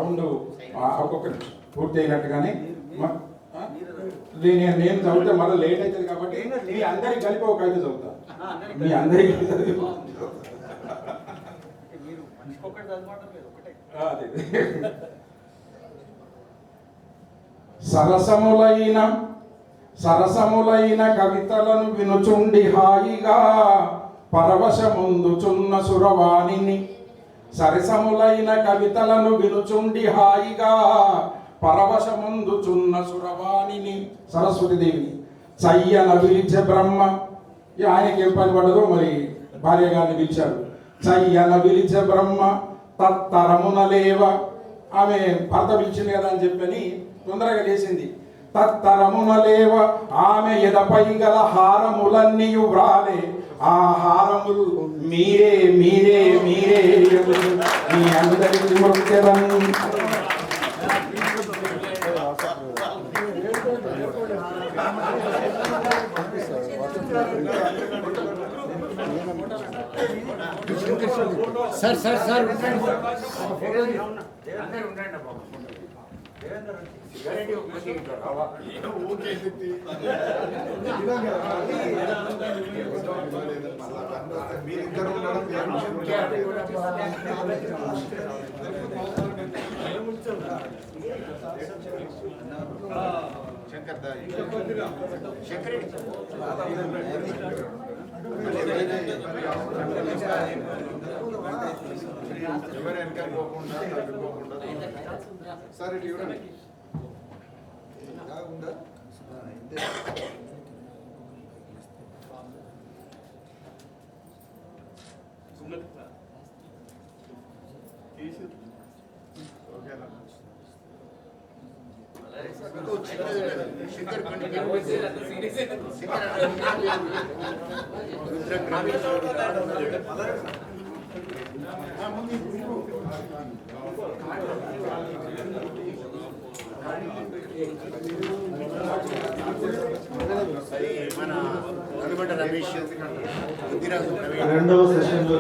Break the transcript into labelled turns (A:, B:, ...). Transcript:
A: Round ఒక్కొక్క పూర్తి అయినట్టుగానే నేను చదివితే మళ్ళీ లేట్ అవుతుంది కాబట్టి మీ అందరికి కలిపి ఒక 5 చదువుతా. మీ అందరికి సరసములైన కవితలను వినుచుండి హాయిగా పరవశముందుచున్న సురవాణిని. సరసములైన కవితలను వినుచుండి హాయిగా పరవశముందుచున్న సురవాణిని, సరస్వతీదేవిని చయ్యన పిలిచే బ్రహ్మ. ఆయనకి ఏం పని పడదో మరి భార్య గారిని పిలిచాడు. చయ్యన పిలిచే బ్రహ్మ తత్తరమున లేవ. ఆమె భర్త పిలిచింది కదా అని చెప్పని తొందరగా లేచింది. తత్తరమున లేవ ఆమె ఎదపై గల హారములన్నీ వ్రాలే. ఆ హారములు మీరే మీరే మీరే మీ అందరికీ మొక్కెదను.
B: సార్ సార్ సార్
C: సార్ ఇటు ఇవ్వండి. ఉందా
B: మన రమేష్
C: రెండవ సెషన్లో